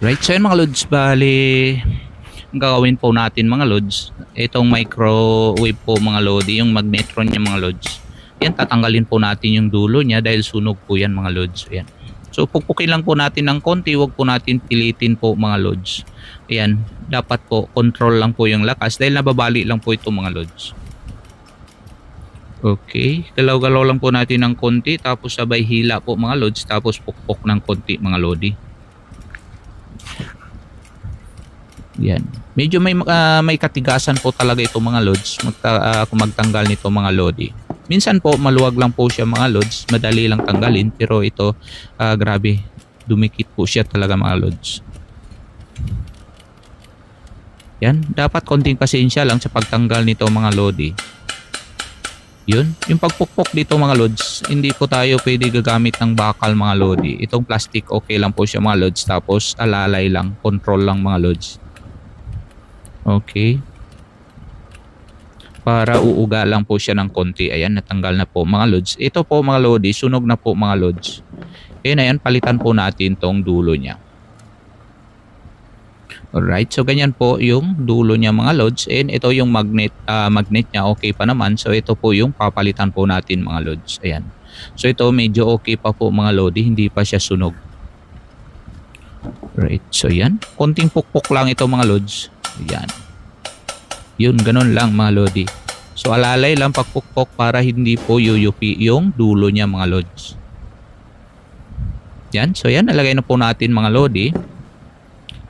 Right, so yan mga lods, bali ang gagawin po natin mga lods, itong microwave po mga lodi, yung magnetron niya mga lods, yan tatanggalin po natin yung dulo niya dahil sunog po yan mga lods. Ayan. So pukpukin lang po natin ng konti, wag po natin pilitin po mga lods. Ayan, dapat po control lang po yung lakas dahil nababali lang po ito mga lods. Okay, galaw-galaw lang po natin ng konti tapos sabay hila po mga lods, tapos pukpok ng konti mga lodi. Yan. Medyo may katigasan po talaga ito mga lods kung magtanggal nito mga lodi. Minsan po maluwag lang po siya mga lods, madali lang tanggalin, pero ito grabe, dumikit po siya talaga mga lods. Yan, dapat konting pasensya lang sa pagtanggal nito mga lodi. Yun, yung pagpukpok dito mga lods, hindi po tayo pwede gagamit ng bakal mga lodi. Itong plastic okay lang po siya mga lods, tapos alalay lang, control lang mga lods. Okay. Para uuga lang po siya ng konti. Ayan, natanggal na po mga lods. Ito po mga lodi, sunog na po mga lods. Ayan, palitan po natin tong dulo niya. Alright, so ganyan po yung dulo niya mga lods. And ito yung magnet niya, okay pa naman. So ito po yung papalitan po natin mga lods. Ayan. So ito medyo okay pa po mga lodi, hindi pa siya sunog. Right, so yan. Konting pukpok lang ito mga lods. Ayan. Yun, ganun lang mga lodi. So alalay lang pagpukpok para hindi po yuyupi yung dulo niya mga lods. Yan, so yan, nalagay na po natin mga lodi.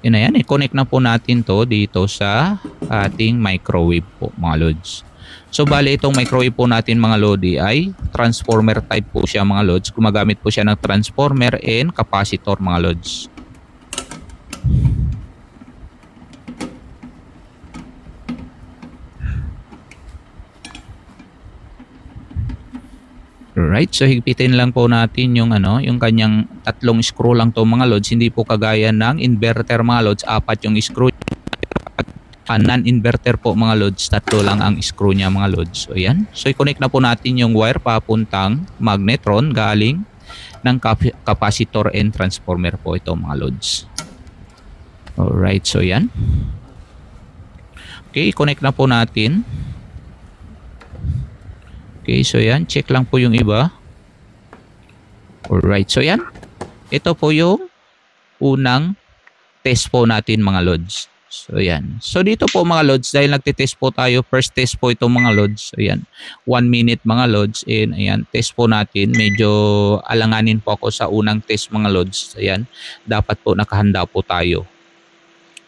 Yan na yan, i-connect na po natin to dito sa ating microwave po mga lods. So bali itong microwave po natin mga lodi ay transformer type po siya mga lods. Gumagamit po siya ng transformer and capacitor mga lods. Right, so higpitin lang po natin yung yung kanyang tatlong screw lang to mga lods, hindi po kagaya ng inverter mga lods, apat yung screw. Non-inverter po mga lods, tatlo lang ang screw niya mga lods. So yan, so i-connect na po natin yung wire papuntang magnetron galing ng capacitor and transformer po ito mga lods. Alright, so yan. Okay, i-connect na po natin. Okay, so yan. Check lang po yung iba. Alright, so yan. Ito po yung unang test po natin mga lods. So yan. So dito po mga lods, dahil nagtitest po tayo, first test po itong mga lods. So yan. 1 minute mga lods. And ayan, test po natin. Medyo alanganin po ako sa unang test mga lods. So yan. Dapat po nakahanda po tayo.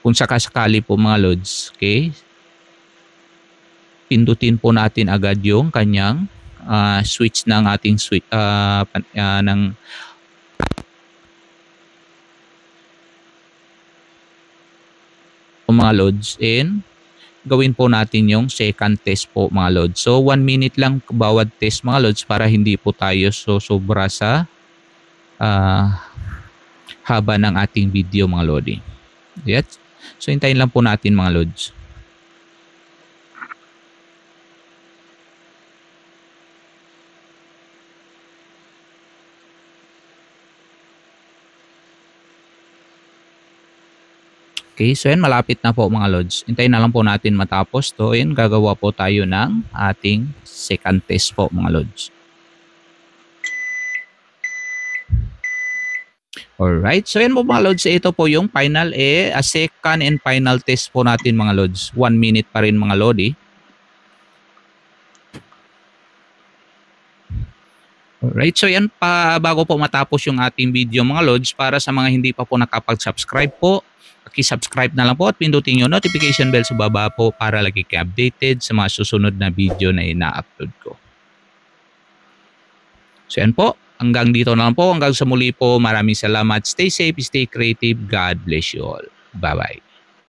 Kung sakasakali po mga lods. Okay. Pindutin po natin agad yung kanyang switch ng ating switch ng mga lods, and gawin po natin yung second test po mga lods. So 1 minute lang bawat test mga lods para hindi po tayo sobra sa haba ng ating video mga lodi. Yes. So hintayin lang po natin mga lods. Okay, so yan, malapit na po mga lods. Hintayin na lang po natin matapos to. Yan, gagawa po tayo ng ating second test po mga lods. Alright, so yan po mga lods. Ito po yung final second and final test po natin mga lods. 1 minute pa rin mga lodi. Alright, so yan pa bago po matapos yung ating video mga lods, para sa mga hindi pa po nakapag-subscribe po, subscribe na lang po at pindutin yung notification bell sa baba po para lagi kayo updated sa mga susunod na video na ina-upload ko. So yan po, hanggang dito na lang po. Hanggang sa muli po, maraming salamat. Stay safe, stay creative. God bless you all. Bye-bye.